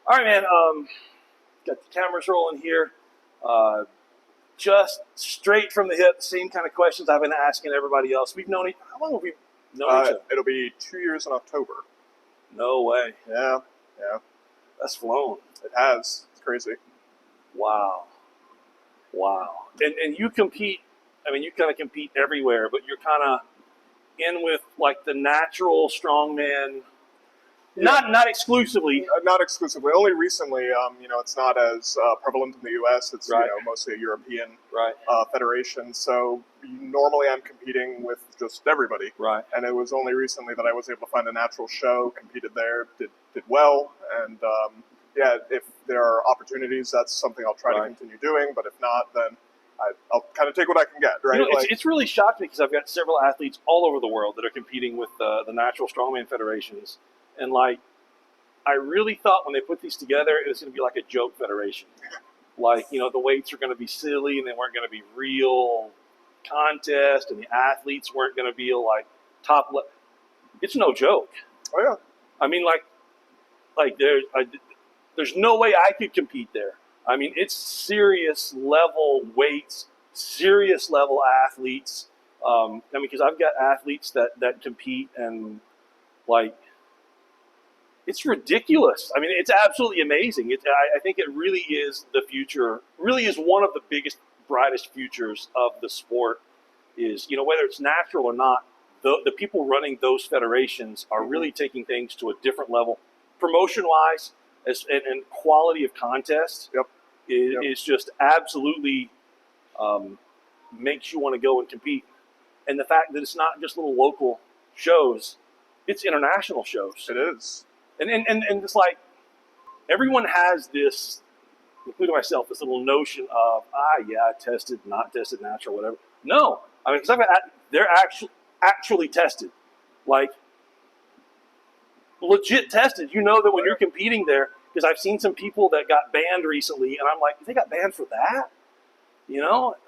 All right, man. Got the cameras rolling here. Uh, just straight from the hip, same kind of questions I've been asking everybody else. We've known how long have we known each other? It'll be 2 years in October. No way. Yeah. That's flown. It has. It's crazy. Wow. And you compete. I mean, you kind of compete everywhere, but you're kind of in with like the natural strongman. Not exclusively. Not exclusively. Only recently, it's not as prevalent in the U.S. It's Right. mostly a European Right. federation. So normally I'm competing with just everybody. Right. And it was only recently that I was able to find a natural show, competed there, did well, and if there are opportunities, that's something I'll try to continue doing. But if not, then I'll kind of take what I can get. Right. It's really shocked me because I've got several athletes all over the world that are competing with the natural strongman federations. And like, I really thought when they put these together, it was going to be like a joke federation. Like, the weights are going to be silly and they weren't going to be real contest and the athletes weren't going to be like top level. It's no joke. Oh, yeah. I mean, there's no way I could compete there. I mean, it's serious level weights, serious level athletes. Because I've got athletes that compete and like, it's ridiculous. I mean, it's absolutely amazing. I think it really is the future, really is one of the biggest, brightest futures of the sport is, whether it's natural or not, the people running those federations are really taking things to a different level, promotion-wise and quality of contest. Yep. Is just absolutely makes you want to go and compete. And the fact that it's not just little local shows, it's international shows. It is. And it's like everyone has this, including myself, this little notion of tested, not tested, natural, whatever. No, I mean, because they're actually tested, like legit tested. You know that when you're competing there, because I've seen some people that got banned recently, and I'm like, they got banned for that,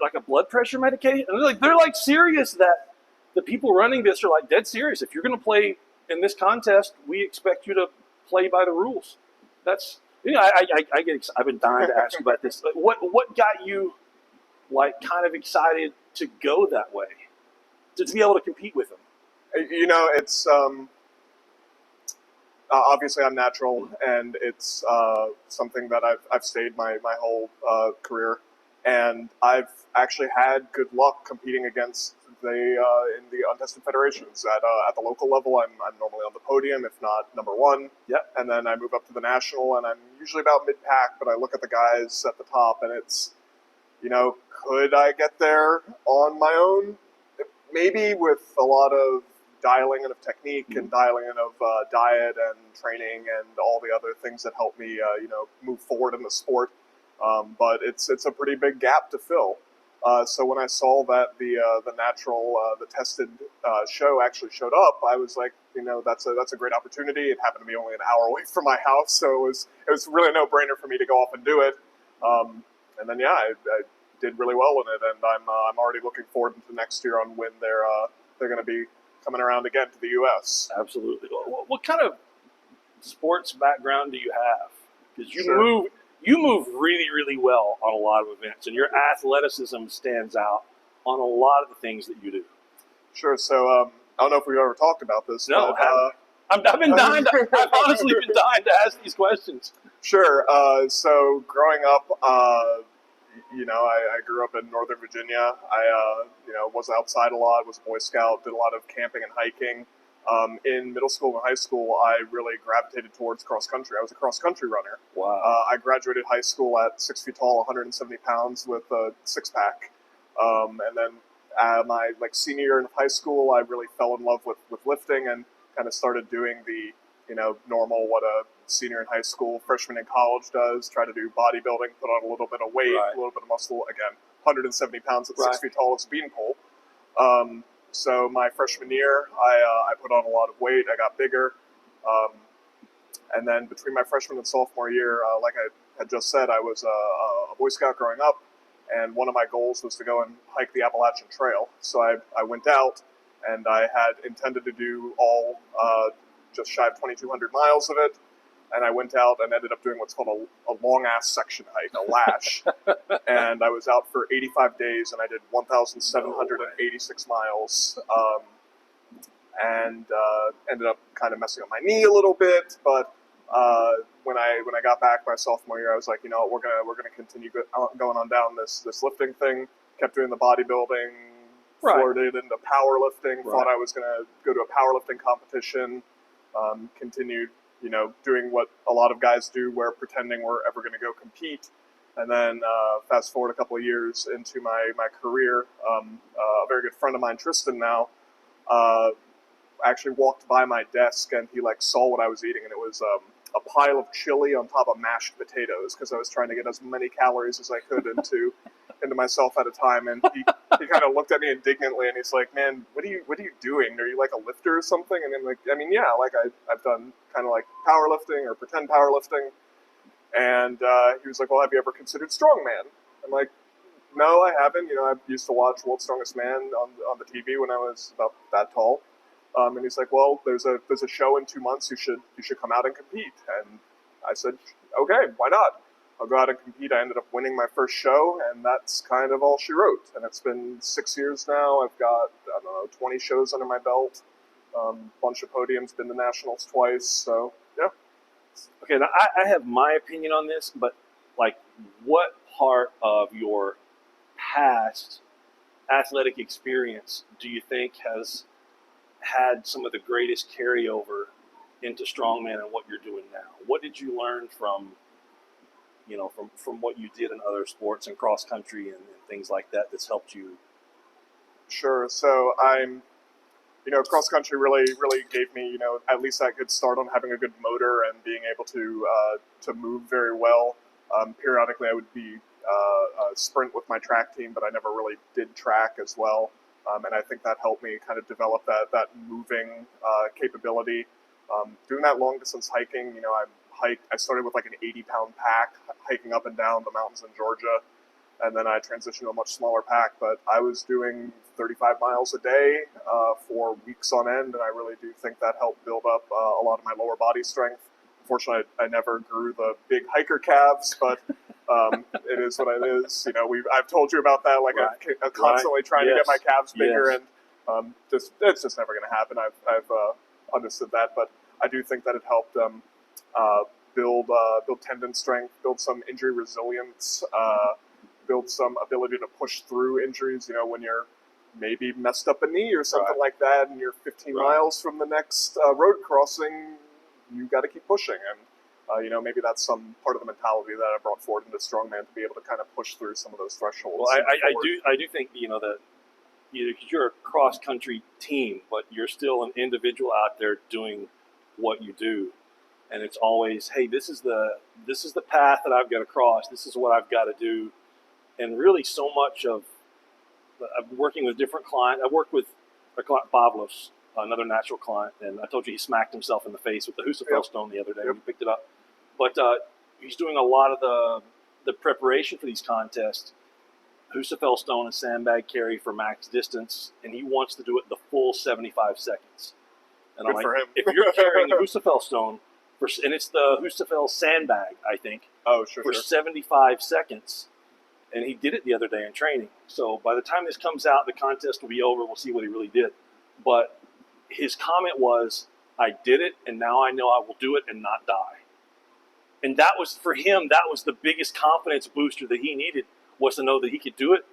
like a blood pressure medication, and they're like serious that the people running this are like dead serious. If you're going to play in this contest, we expect you to play by the rules. That's I've been dying to ask you about this. What got you like kind of excited to go that way, to be able to compete with them? It's obviously I'm natural, and it's something that I've stayed my whole career, and I've actually had good luck competing against in the untested federations at the local level. I'm normally on the podium, if not number one. Yep. And then I move up to the national, and I'm usually about mid-pack. But I look at the guys at the top, and it's, could I get there on my own? Maybe with a lot of dialing in of technique and dialing in of diet and training and all the other things that help me, move forward in the sport. But it's a pretty big gap to fill. So when I saw that the natural, the tested show actually showed up, I was like, that's a great opportunity. It happened to be only an hour away from my house, so it was really a no-brainer for me to go off and do it. And then I did really well in it, and I'm already looking forward to next year on when they're going to be coming around again to the U.S. Absolutely. What kind of sports background do you have? Because you move really, really well on a lot of events, and your athleticism stands out on a lot of the things that you do. Sure. So I don't know if we've ever talked about this. No, but, I've been dying. I've honestly been dying to ask these questions. Sure. So growing up, I grew up in Northern Virginia. I was outside a lot, was a Boy Scout, did a lot of camping and hiking. In middle school and high school, I really gravitated towards cross country. I was a cross country runner. Wow. I graduated high school at 6 feet tall, 170 pounds with a six-pack. And then my senior year in high school, I really fell in love with lifting and kind of started doing the normal what a senior in high school, freshman in college does. Try to do bodybuilding, put on a little bit of weight, a little bit of muscle. Again, 170 pounds at 6 feet tall is a beanpole. So my freshman year, I put on a lot of weight. I got bigger. And then between my freshman and sophomore year, like I had just said, I was a Boy Scout growing up. And one of my goals was to go and hike the Appalachian Trail. So I went out, and I had intended to do all just shy of 2,200 miles of it. and I went out and ended up doing what's called a long ass section hike, a lash. And I was out for 85 days, and I did 1,786 miles. And ended up kind of messing up my knee a little bit, but when I got back my sophomore year, I was like, you know, we're gonna continue going on down this lifting thing. Kept doing the bodybuilding, flirted into powerlifting. Thought I was gonna go to a powerlifting competition. Continued, you know, doing what a lot of guys do, where pretending we're ever gonna go compete. And then fast forward a couple of years into my career, a very good friend of mine, Tristan, now. Actually walked by my desk, and he like saw what I was eating, and it was a pile of chili on top of mashed potatoes, because I was trying to get as many calories as I could into myself at a time. And he kind of looked at me indignantly, and he's like, "Man, what are you doing? Are you like a lifter or something?" And I'm like, "I mean, yeah, like I've done kind of like powerlifting or pretend powerlifting." And he was like, "Well, have you ever considered strongman?" I'm like, "No, I haven't. You know, I used to watch World's Strongest Man on the TV when I was about that tall." And he's like, "Well, there's a show in 2 months. You should come out and compete." And I said, "Okay, why not? I'll go out and compete." I ended up winning my first show, and that's kind of all she wrote. And it's been 6 years now. I've got, I don't know, 20 shows under my belt, bunch of podiums, been to nationals twice. So yeah. Okay, now I have my opinion on this, but like, what part of your past athletic experience do you think has had some of the greatest carryover into strongman and what you're doing now? What did you learn from, you know, from what you did in other sports and cross country and things like that that's helped you? Sure. So you know, cross country really gave me, you know, at least that good start on having a good motor and being able to move very well. Periodically, I would be sprint with my track team, but I never really did track as well. And I think that helped me kind of develop that moving capability. Doing that long distance hiking, you know, I started with like an 80-pound pack, hiking up and down the mountains in Georgia, and then I transitioned to a much smaller pack. But I was doing 35 miles a day for weeks on end, and I really do think that helped build up a lot of my lower body strength. Unfortunately, I never grew the big hiker calves, but it is what it is. You know, I've told you about that. Like, I'm constantly trying to get my calves bigger, and it's just never going to happen. I've understood that, but I do think that it helped build tendon strength, build some injury resilience, build some ability to push through injuries. You know, when you're maybe messed up a knee or something like that, and you're 15 miles from the next road crossing, you got to keep pushing. And you know, maybe that's some part of the mentality that I brought forward into strongman, to be able to kind of push through some of those thresholds. Well, I do think, you know, that you're a cross country team, but you're still an individual out there doing what you do, and it's always, hey, this is the path that I've got to cross. This is what I've got to do. And really, so much of working with different clients. I worked with a client, Pavlos, another natural client, and I told you he smacked himself in the face with the Husafel stone the other day. We picked it up, but he's doing a lot of the preparation for these contests. Husafel stone and sandbag carry for max distance, and he wants to do it the full 75 seconds. And I'm like, if you're carrying a Husafel stone, and it's the Husafel sandbag, I think, for 75 seconds, and he did it the other day in training. So by the time this comes out, the contest will be over. We'll see what he really did. But his comment was, I did it, and now I know I will do it and not die. And that was, for him, that was the biggest confidence booster that he needed, was to know that he could do it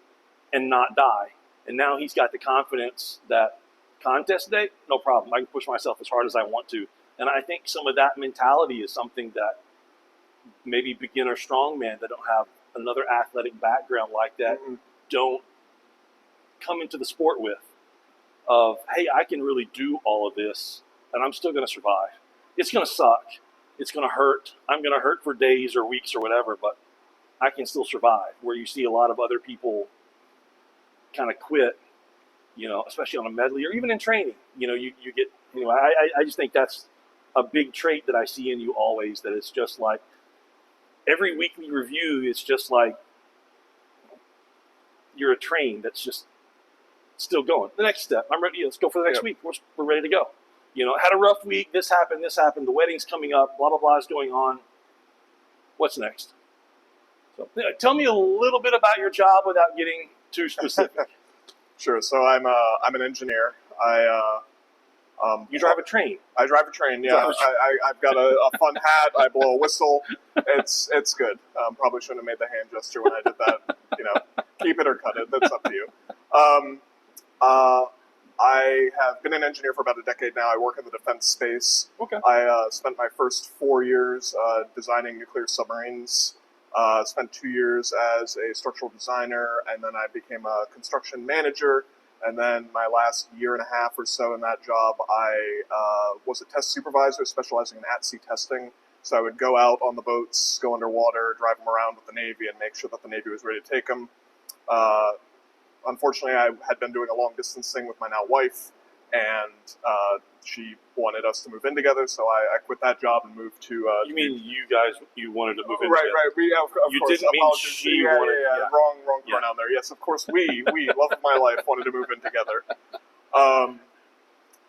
and not die. And now he's got the confidence that contest day, no problem. I can push myself as hard as I want to. And I think some of that mentality is something that maybe beginner strongman that don't have another athletic background like that don't come into the sport with. Of, hey, I can really do all of this, and I'm still going to survive. It's going to suck. It's going to hurt. I'm going to hurt for days or weeks or whatever, but I can still survive. Where you see a lot of other people kind of quit, you know, especially on a medley or even in training. You know, you get, you know, I just think that's a big trait that I see in you always, that it's just like every weekly review, it's just like you're a train that's just still going. The next step, I'm ready. Let's go for the next week. We're ready to go. Had a rough week. This happened. The wedding's coming up. Blah blah blah is going on. What's next? So tell me a little bit about your job without getting too specific. Sure. So I'm an engineer. You drive a train. I drive a train. Yeah, I've got a fun hat. I blow a whistle. It's good. Probably shouldn't have made the hand gesture when I did that. Keep it or cut it. That's up to you. I have been an engineer for about a decade now. I work in the defense space. Okay. I spent my first 4 years designing nuclear submarines. Spent 2 years as a structural designer, and then I became a construction manager. And then my last year and a half or so in that job, I was a test supervisor specializing in at-sea testing. So I would go out on the boats, go underwater, drive them around with the Navy, and make sure that the Navy was ready to take them. Unfortunately, I had been doing a long-distance thing with my now wife, and she wanted us to move in together, so I quit that job and moved to... you mean you wanted to move in right, together? Right, We, of you course, didn't mean she wanted... Yeah. Wrong pronoun there. Yes, of course, we, love of my life, wanted to move in together.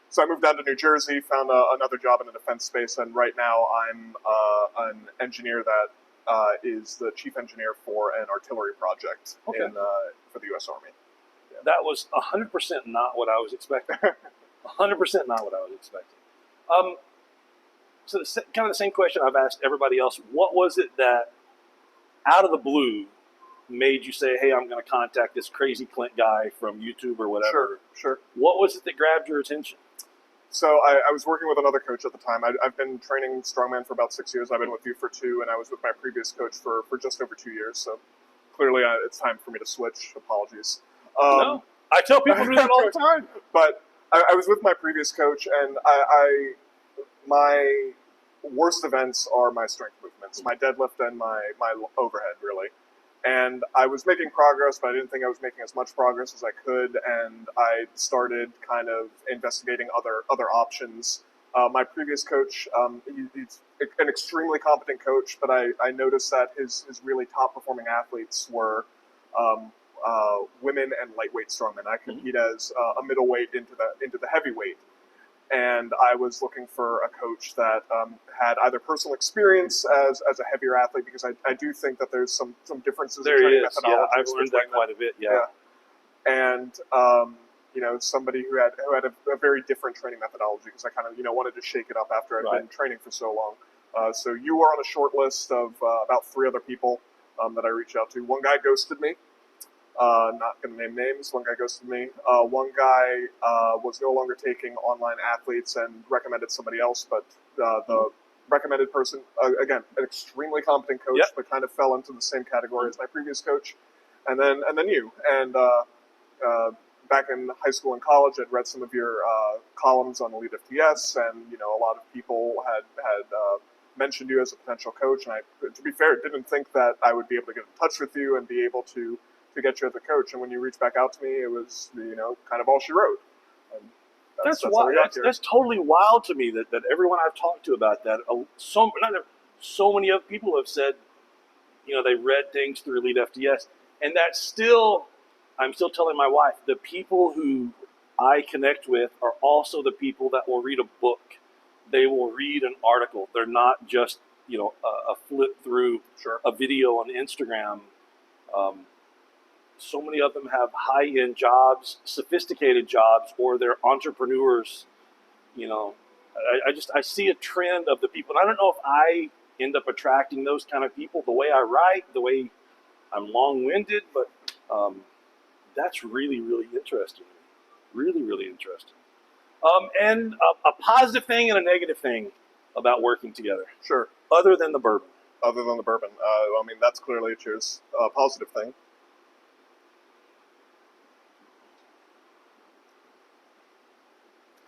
So I moved down to New Jersey, found another job in the defense space, and right now I'm an engineer that is the chief engineer for an artillery project for the U.S. Army. Yeah. That was 100% not what I was expecting. 100% not what I was expecting. So kind of the same question I've asked everybody else. What was it that, out of the blue, made you say, hey, I'm going to contact this crazy Clint guy from YouTube or whatever? Sure. What was it that grabbed your attention? So I was working with another coach at the time. I've been training strongman for about 6 years. I've been with you for 2, and I was with my previous coach for just over 2 years. So clearly it's time for me to switch. Apologies. No, I tell people to do that all the time. But I was with my previous coach, and my worst events are my strength movements, my deadlift and my overhead, really. And I was making progress, but I didn't think I was making as much progress as I could, and I started kind of investigating other options. My previous coach, he's an extremely competent coach, but I noticed that his really top-performing athletes were women and lightweight strongmen. I compete as a middleweight into the heavyweight, and I was looking for a coach that had either personal experience as a heavier athlete, because I do think that there's some differences in training methodology. Yeah, I've learned that quite a bit. Yeah. And somebody who had a very different training methodology, because I kind of wanted to shake it up after I'd been training for so long. So you were on a short list of about 3 other people that I reached out to. One guy ghosted me. Not going to name names. One guy ghosted me. One guy was no longer taking online athletes and recommended somebody else, but the recommended person, again, an extremely competent coach, but kind of fell into the same category as my previous coach. And then you. And back in high school and college, I'd read some of your columns on Elite FTS, and a lot of people had mentioned you as a potential coach. And I, to be fair, didn't think that I would be able to get in touch with you and be able to get you as a coach. And when you reached back out to me, it was kind of all she wrote. And that's wild. That's totally wild to me that everyone I've talked to about that, so many other people have said, they read things through Elite FTS, and that's still, I'm still telling my wife, the people who I connect with are also the people that will read a book. They will read an article. They're not just a flip through a video on Instagram. So many of them have high-end jobs, sophisticated jobs, or they're entrepreneurs. I see a trend of the people. And I don't know if I end up attracting those kind of people the way I write, the way I'm long-winded, but that's really, really interesting. Really, really interesting. And a positive thing and a negative thing about working together. Sure. Other than the bourbon. Other than the bourbon. That's clearly a cheers positive thing.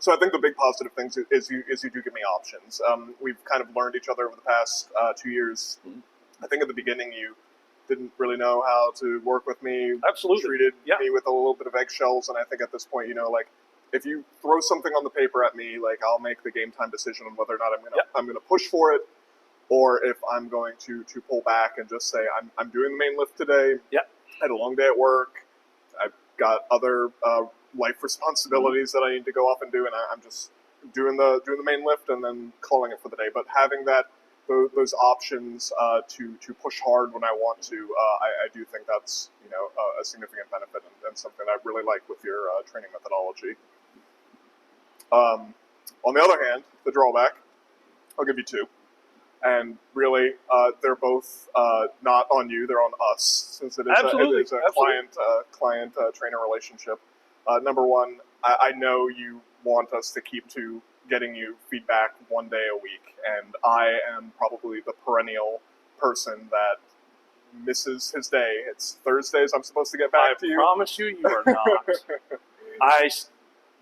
So I think the big positive things is you do give me options. We've kind of learned each other over the past 2 years. Mm-hmm. I think at the beginning you didn't really know how to work with me. Absolutely. Treated me with a little bit of eggshells, and I think at this point, if you throw something on the paper at me, I'll make the game time decision on whether or not I'm gonna push for it, or if I'm going to pull back and just say I'm doing the main lift today. Yeah. I had a long day at work. I've got other life responsibilities that I need to go off and do, and I'm just doing the main lift and then calling it for the day. But having those options to push hard when I want to, I do think that's a significant benefit and something I really like with your training methodology. On the other hand, the drawback, I'll give you two. And really, they're both not on you; they're on us, since it is a client-trainer relationship. Number one, I know you want us to keep to getting you feedback one day a week, and I am probably the perennial person that misses his day. It's Thursdays. I'm supposed to get back to you. I promise you, you are not.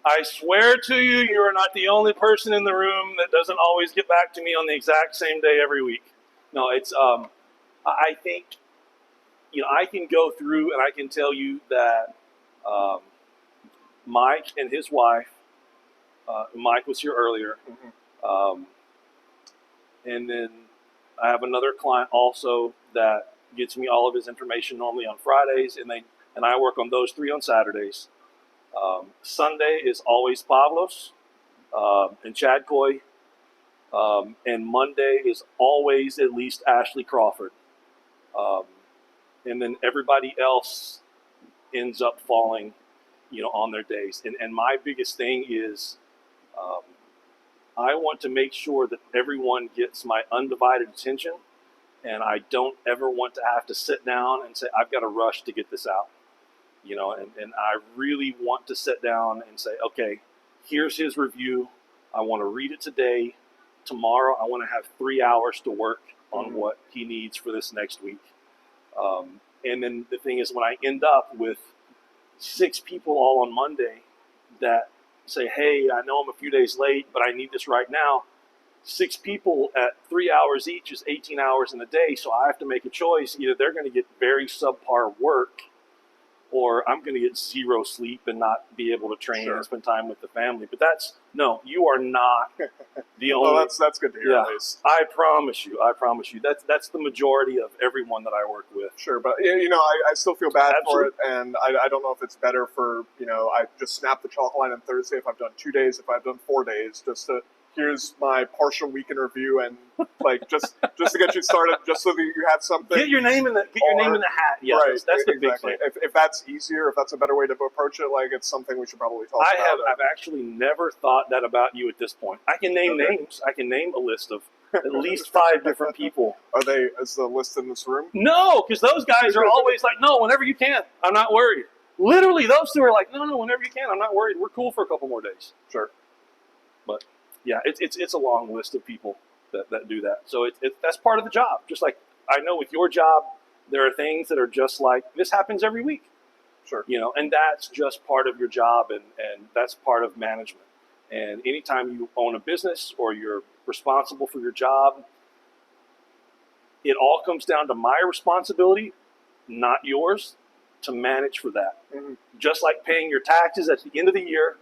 I swear to you, you are not the only person in the room that doesn't always get back to me on the exact same day every week. No, it's I think I can go through and I can tell you that Mike and his wife. Mike was here earlier, and then I have another client also that gets me all of his information normally on Fridays, and I work on those three on Saturdays. Sunday is always Pavlos and Chad Coy, and Monday is always at least Ashley Crawford, and then everybody else ends up falling, on their days. And my biggest thing is I want to make sure that everyone gets my undivided attention, and I don't ever want to have to sit down and say, I've got to rush to get this out. And I really want to sit down and say, okay, here's his review. I want to read it today. Tomorrow, I want to have 3 hours to work on what he needs for this next week. And then the thing is, when I end up with 6 people all on Monday that say, hey, I know I'm a few days late, but I need this right now. 6 people at 3 hours each is 18 hours in a day. So I have to make a choice. Either they're going to get very subpar work, or I'm going to get zero sleep and not be able to train and spend time with the family. But you are not the only. Well, that's good to hear, at least. I promise you. That's the majority of everyone that I work with. Sure, but I still feel bad for it, and I don't know if it's better for I just snap the chalk line on Thursday if I've done 2 days, if I've done 4 days, just to. Here's my partial week in review, and just to get you started, just so that you have something. Get your name in the hat. Yeah, right, that's the big thing. If that's easier, if that's a better way to approach it, it's something we should probably talk about. I've actually never thought that about you at this point. I can name names. I can name a list of at least 5 different people. Is the list in this room? No, because those guys are always like, no, whenever you can. I'm not worried. Literally, those two are like, no, whenever you can. I'm not worried. We're cool for a couple more days. Sure. But yeah, it's a long list of people that do that. So that's part of the job. Just like I know with your job, there are things that are just like, this happens every week. Sure. And that's just part of your job, and that's part of management. And anytime you own a business or you're responsible for your job, it all comes down to my responsibility, not yours, to manage for that. Mm-hmm. Just like paying your taxes at the end of the year.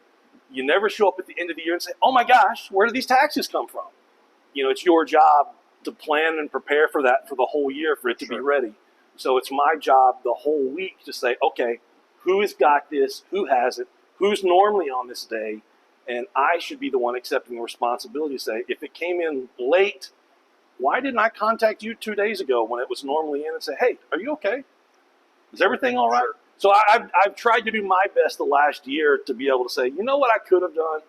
You never show up at the end of the year and say, oh my gosh, where do these taxes come from? It's your job to plan and prepare for that for the whole year for it to be ready. So it's my job the whole week to say, okay, who has got this? Who has it? Who's normally on this day? And I should be the one accepting the responsibility to say, if it came in late, why didn't I contact you 2 days ago when it was normally in and say, hey, are you okay? Is everything all right? Sure. So I've tried to do my best the last year to be able to say, you know what I could have done?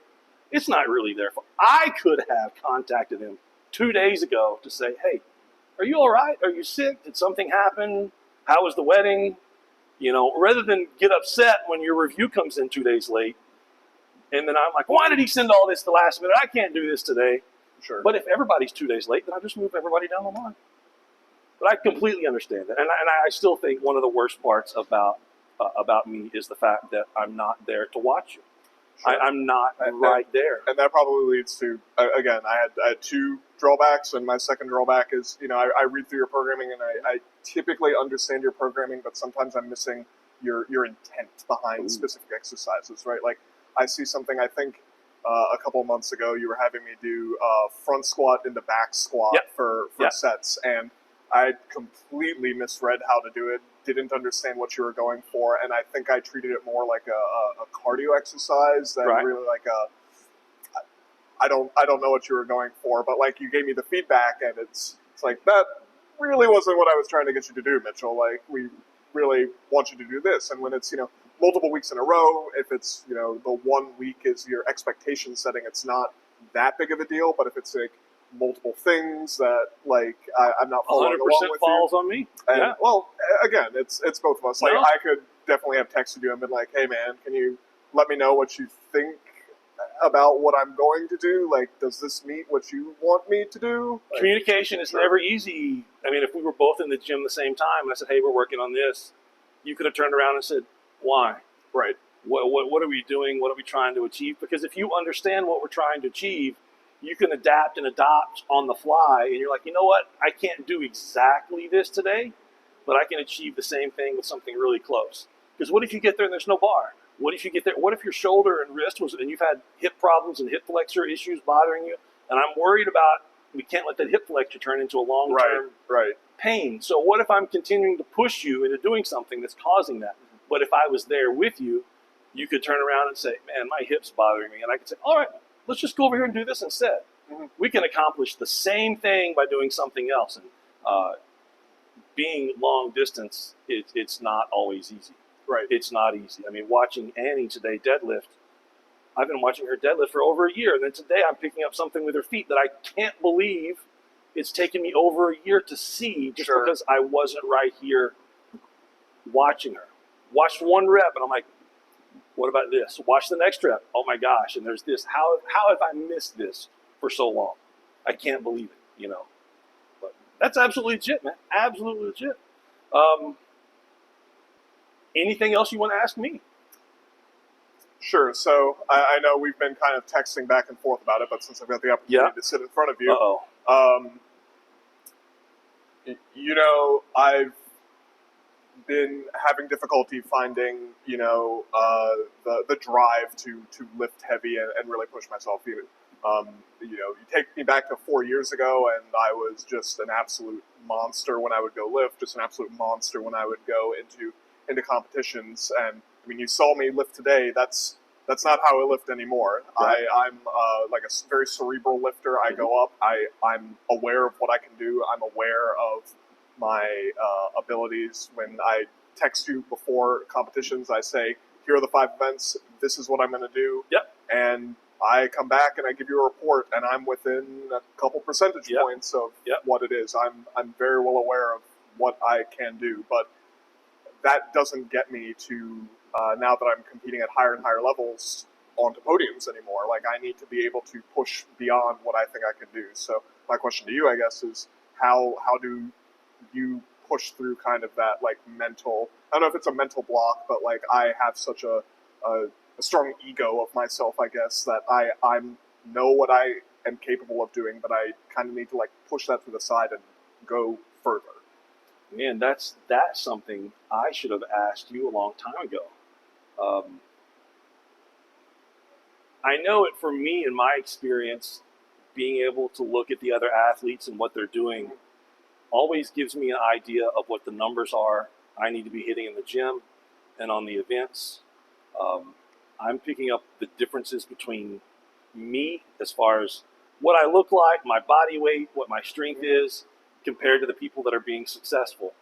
It's not really their fault. I could have contacted him 2 days ago to say, hey, are you all right? Are you sick? Did something happen? How was the wedding? Rather than get upset when your review comes in 2 days late. And then I'm like, why did he send all this the last minute? I can't do this today. Sure. But if everybody's 2 days late, then I just move everybody down the line. But I completely understand that. And I still think one of the worst parts about me is the fact that I'm not there to watch you. Sure. I'm not right there. And that probably leads to, again, I had 2 drawbacks, and my second drawback is, I read through your programming, and I typically understand your programming, but sometimes I'm missing your intent behind specific exercises, right? Like, I see something, I think a couple of months ago, you were having me do front squat into back squat for sets, and I completely misread how to do it, didn't understand what you were going for, and I think I treated it more like a cardio exercise than really like I don't know what you were going for, but like you gave me the feedback, and it's like that really wasn't what I was trying to get you to do, Mitchell. Like we really want you to do this, and when it's multiple weeks in a row, if it's the 1 week is your expectation setting, it's not that big of a deal. But if it's like multiple things that like I'm not following along 100% with falls you, on me. and Yeah. well, again, it's both of us. Like No. I could definitely have texted you and been like, "Hey, man, can you let me know what you think about what I'm going to do? Like, does this meet what you want me to do?" Like, Communication is never easy. I mean, if we were both in the gym the same time and I said, "Hey, we're working on this," you could have turned around and said, "Why? right. What are we doing? What are we trying to achieve?" Because if you understand what we're trying to achieve, you can adapt and adopt on the fly. And you're like, you know what? I can't do exactly this today, but I can achieve the same thing with something really close. Because what if you get there and there's no bar? What if you get there? What if your shoulder and wrist and you've had hip problems and hip flexor issues bothering you? And I'm worried about, we can't let that hip flexor turn into a long-term right. pain. So what if I'm continuing to push you into doing something that's causing that? But if I was there with you, you could turn around and say, "Man, my hip's bothering me." And I could say, "All right, let's just go over here and do this instead." Mm-hmm. We can accomplish the same thing by doing something else. And being long distance, it's not always easy. Right. It's not easy. I mean, watching Annie today deadlift, I've been watching her deadlift for over a year. And then today I'm picking up something with her feet that I can't believe it's taken me over a year to see just because I wasn't right here watching her. Watched one rep and I'm like, what about this? Watch the next rep. Oh my gosh. And there's this. How have I missed this for so long? I can't believe it, But that's absolutely legit, man. Absolutely legit. Anything else you want to ask me? Sure. So I know we've been kind of texting back and forth about it, but since I've got the opportunity to sit in front of you, I've been having difficulty finding, the drive to lift heavy and really push myself. You take me back to 4 years ago, and I was just an absolute monster when I would go lift, just an absolute monster when I would go into competitions. And I mean, you saw me lift today. That's not how I lift anymore. Right. I'm like a very cerebral lifter. I go up. I'm aware of what I can do. I'm aware of my abilities. When I text you before competitions, I say, "Here are the 5 events. This is what I'm going to do." Yep. And I come back and I give you a report, and I'm within a couple percentage points of what it is. I'm very well aware of what I can do, but that doesn't get me to now that I'm competing at higher and higher levels onto podiums anymore. Like I need to be able to push beyond what I think I can do. So my question to you, I guess, is how do you push through kind of that like mental, I don't know if it's a mental block, but like I have such a strong ego of myself, I guess, that I know what I am capable of doing, but I kind of need to like push that to the side and go further. Man, that's something I should have asked you a long time ago. I know it for me, in my experience, being able to look at the other athletes and what they're doing always gives me an idea of what the numbers are I need to be hitting in the gym and on the events. I'm picking up the differences between me as far as what I look like, my body weight, what my strength is, compared to the people that are being successful.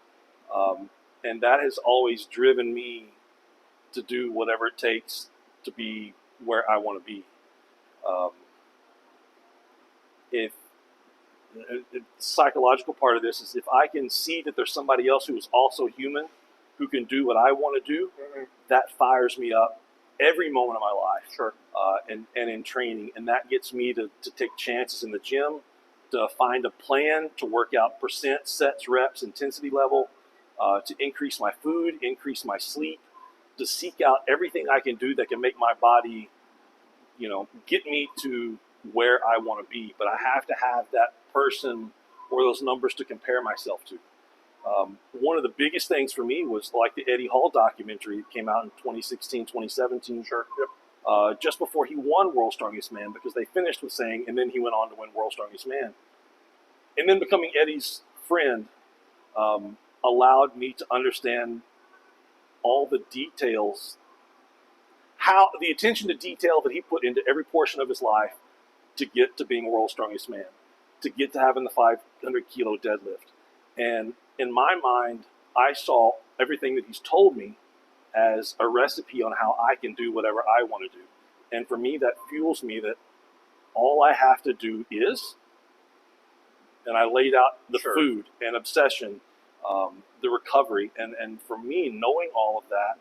And that has always driven me to do whatever it takes to be where I want to be. If the psychological part of this is if I can see that there's somebody else who is also human who can do what I want to do, that fires me up every moment of my life. Sure. And in training. And that gets me to take chances in the gym, to find a plan, to work out percent, sets, reps, intensity level, to increase my food, increase my sleep, to seek out everything I can do that can make my body, get me to where I want to be. But I have to have that person or those numbers to compare myself to. One of the biggest things for me was like the Eddie Hall documentary that came out in 2016, 2017. Sure. Yep. Just before he won World's Strongest Man, because they finished with saying, and then he went on to win World's Strongest Man. And then becoming Eddie's friend allowed me to understand all the details, how the attention to detail that he put into every portion of his life to get to being world's strongest man, to get to having the 500 kilo deadlift. And in my mind, I saw everything that he's told me as a recipe on how I can do whatever I want to do. And for me, that fuels me that all I have to do is, and I laid out the food and obsession, the recovery. And for me, knowing all of that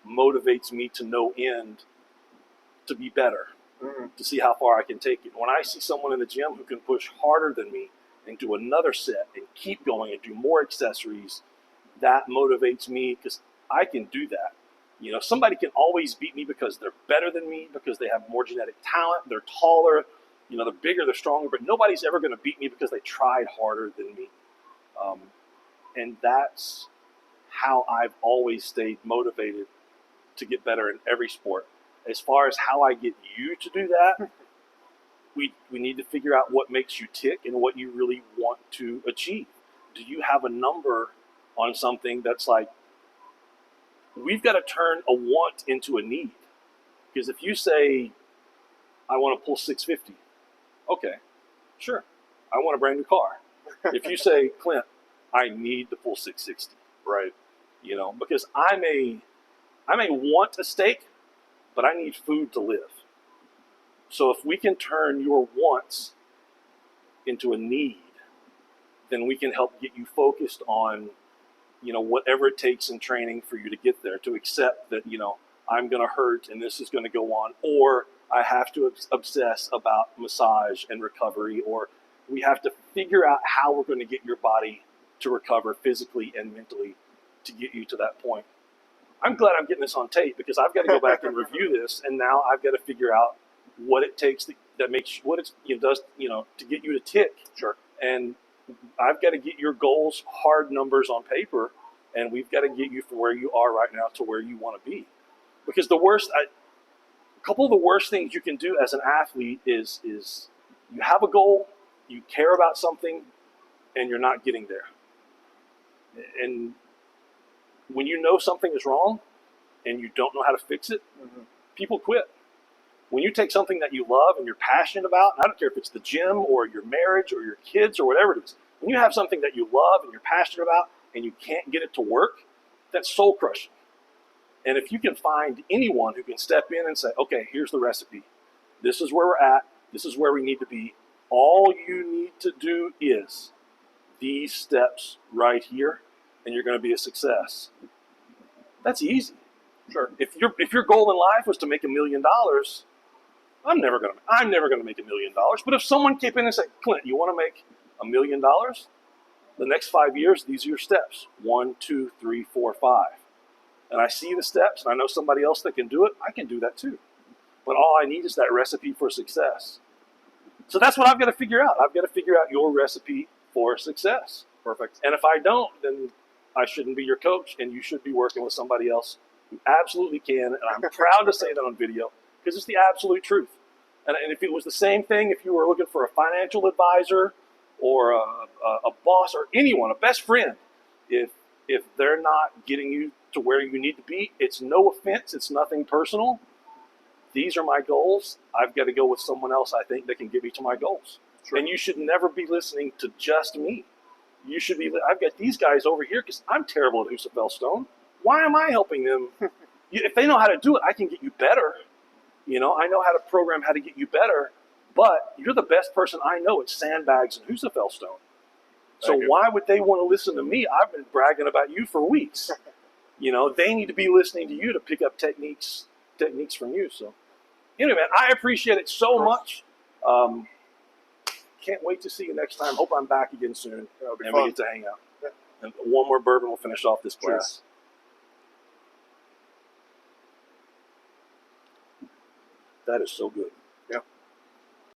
motivates me to no end to be better, to see how far I can take it. When I see someone in the gym who can push harder than me and do another set and keep going and do more accessories, that motivates me because I can do that. You know, somebody can always beat me because they're better than me, because they have more genetic talent, they're taller, you know, they're bigger, they're stronger, but nobody's ever going to beat me because they tried harder than me. And that's how I've always stayed motivated to get better in every sport. As far as how I get you to do that, we need to figure out what makes you tick and what you really want to achieve. Do you have a number on something that's like, we've got to turn a want into a need? Because if you say, I want to pull 650, okay, sure, I want a brand new car. If you say, Clint, I need to pull 660, Right. you know, because I may want a steak, but I need food to live. So if we can turn your wants into a need, then we can help get you focused on, you know, whatever it takes in training for you to get there, to accept that, you know, I'm going to hurt and this is going to go on, or I have to obsess about massage and recovery, or we have to figure out how we're going to get your body to recover physically and mentally to get you to that point. I'm glad I'm getting this on tape because I've got to go back and review this, and now I've got to figure out what it takes that makes what it does, you know, to get you to tick. Sure. And I've got to get your goals, hard numbers on paper, and we've got to get you from where you are right now to where you want to be. Because a couple of the worst things you can do as an athlete is you have a goal, you care about something, and you're not getting there. And when you know something is wrong and you don't know how to fix it, people quit. When you take something that you love and you're passionate about, and I don't care if it's the gym or your marriage or your kids or whatever it is, when you have something that you love and you're passionate about and you can't get it to work, that's soul crushing. And if you can find anyone who can step in and say, okay, here's the recipe. This is where we're at. This is where we need to be. All you need to do is these steps right here, and you're going to be a success. That's easy. Sure. If your goal in life was to make $1 million, I'm never going to make $1 million. But if someone came in and said, Clint, you want to make $1 million? The next 5 years, these are your steps. 1, 2, 3, 4, 5. And I see the steps, and I know somebody else that can do it. I can do that too. But all I need is that recipe for success. So that's what I've got to figure out. I've got to figure out your recipe for success. Perfect. And if I don't, then I shouldn't be your coach, and you should be working with somebody else who absolutely can. And I'm proud to say that on video because it's the absolute truth. And if it was the same thing, if you were looking for a financial advisor or a boss or anyone, a best friend, if they're not getting you to where you need to be, it's no offense, it's nothing personal. These are my goals. I've got to go with someone else, I think, that can get me to my goals. Sure. And you should never be listening to just me. You should be, I've got these guys over here because I'm terrible at Husafell Stone. Why am I helping them? If they know how to do it, I can get you better. You know, I know how to program how to get you better, but you're the best person I know at sandbags and Husafell Stone. So why would they want to listen to me? I've been bragging about you for weeks. You know, they need to be listening to you to pick up techniques from you. So anyway, man, I appreciate it so much. Can't wait to see you next time. Hope I'm back again soon, and we get to hang out. Yeah. And one more bourbon will finish off this class. That is so good.